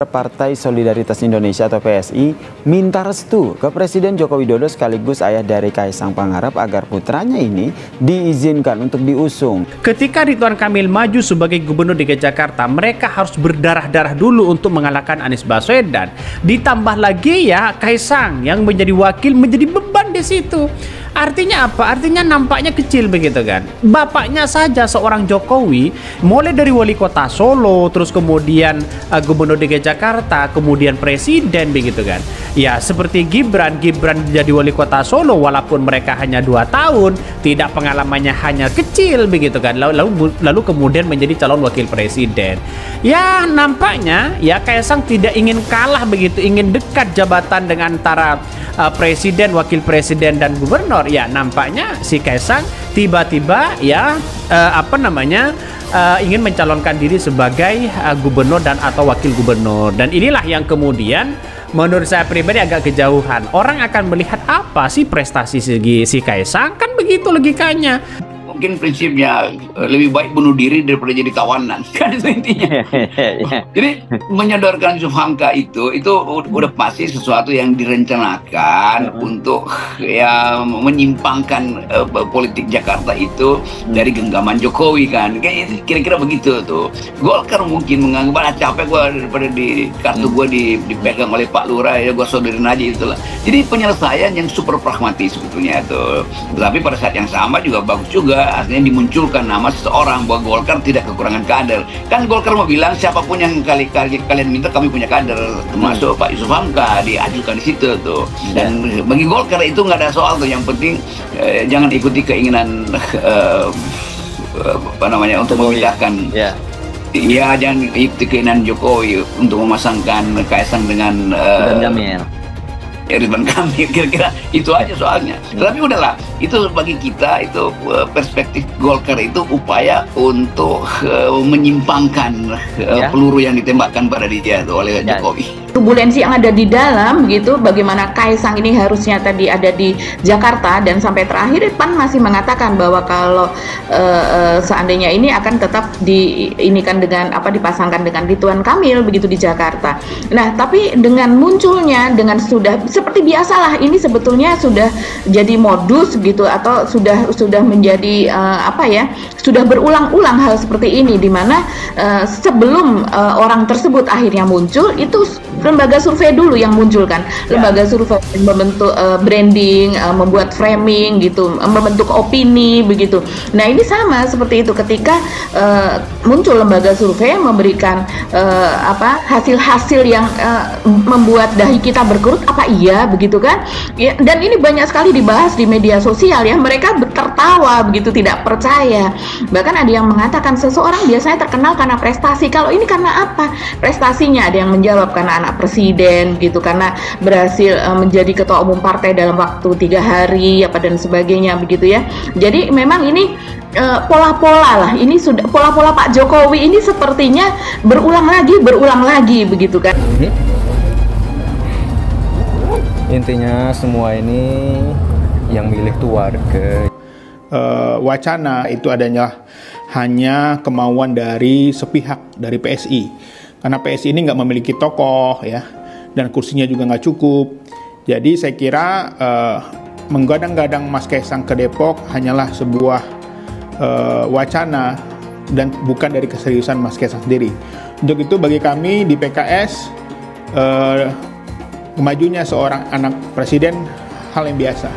Partai Solidaritas Indonesia atau PSI minta restu ke Presiden Joko Widodo sekaligus ayah dari Kaisang Pangarep agar putranya ini diizinkan untuk diusung. Ketika Ridwan Kamil maju sebagai Gubernur DKI Jakarta, mereka harus berdarah-darah dulu untuk mengalahkan Anies Baswedan. Ditambah lagi ya Kaisang yang menjadi wakil menjadi beban di situ. Artinya apa? Artinya nampaknya kecil begitu kan. Bapaknya saja seorang Jokowi, mulai dari wali kota Solo, terus kemudian Gubernur DKI Jakarta, kemudian presiden begitu kan. Ya seperti Gibran jadi wali kota Solo walaupun mereka hanya 2 tahun, tidak pengalamannya hanya kecil begitu kan. Lalu kemudian menjadi calon wakil presiden. Ya nampaknya ya Kaisang tidak ingin kalah begitu, ingin dekat jabatan dengan antara presiden, wakil presiden dan gubernur. Ya nampaknya si Kaisang tiba-tiba ya ingin mencalonkan diri sebagai gubernur dan atau wakil gubernur. Dan inilah yang kemudian menurut saya pribadi agak kejauhan. Orang akan melihat apa sih prestasi si Kaisang, kan begitu logikanya. Mungkin prinsipnya lebih baik bunuh diri daripada jadi tawanan, kan itu intinya. Jadi menyodorkan Yusuf Hamka itu udah pasti sesuatu yang direncanakan untuk ya menyimpangkan politik Jakarta itu dari genggaman Jokowi kan. Kayak kira-kira begitu tuh. Golkar mungkin menganggap capek gue daripada di kartu gue dipegang oleh Pak Lurah, ya gue sodorin aja itulah. Jadi penyelesaian yang super pragmatis sebetulnya tuh. Tapi pada saat yang sama juga bagus juga artinya dimunculkan nama seseorang bahwa Golkar tidak kekurangan kader. Kan Golkar mau bilang siapapun yang kalian minta kami punya kader, termasuk Pak Yusuf Hamka diajukan di situ tuh. Dan bagi Golkar itu nggak ada soal tuh. Yang penting jangan ikuti keinginan untuk memindahkan. Iya, jangan ikuti keinginan Jokowi untuk memasangkan Kaisang dengan Ridwan Kamil, kira-kira itu aja soalnya. Tapi udahlah, itu bagi kita itu perspektif Golkar itu upaya untuk menyimpangkan peluru yang ditembakkan pada dia oleh Jokowi. Turbulensi yang ada di dalam begitu, bagaimana Kaisang ini harusnya tadi ada di Jakarta, dan sampai terakhir PAN masih mengatakan bahwa kalau seandainya ini akan tetap dipasangkan dengan Ridwan Kamil begitu di Jakarta. Nah, tapi dengan munculnya sudah seperti biasalah, ini sebetulnya sudah jadi modus gitu, atau sudah menjadi sudah berulang-ulang hal seperti ini, di mana sebelum orang tersebut akhirnya muncul, itu lembaga survei dulu yang munculkan, lembaga survei membentuk branding, membuat framing gitu, membentuk opini begitu. Nah ini sama seperti itu, ketika muncul lembaga survei memberikan hasil-hasil yang membuat dahi kita berkerut, apa iya begitu kan? Ya, dan ini banyak sekali dibahas di media sosial ya, mereka tertawa begitu, tidak percaya. Bahkan ada yang mengatakan seseorang biasanya terkenal karena prestasi, kalau ini karena apa prestasinya? Ada yang menjawab karena anak presiden gitu, karena berhasil menjadi ketua umum partai dalam waktu 3 hari dan sebagainya begitu ya. Jadi memang ini pola-pola lah, ini sudah pola-pola Pak Jokowi ini sepertinya berulang lagi begitu kan. Intinya semua ini yang milih tuh warga. Wacana itu adanya hanya kemauan dari sepihak, dari PSI. Karena PSI ini nggak memiliki tokoh ya, dan kursinya juga nggak cukup. Jadi saya kira menggadang-gadang Mas Kaisang ke Depok hanyalah sebuah wacana dan bukan dari keseriusan Mas Kaisang sendiri. Untuk itu bagi kami di PKS majunya seorang anak presiden hal yang biasa.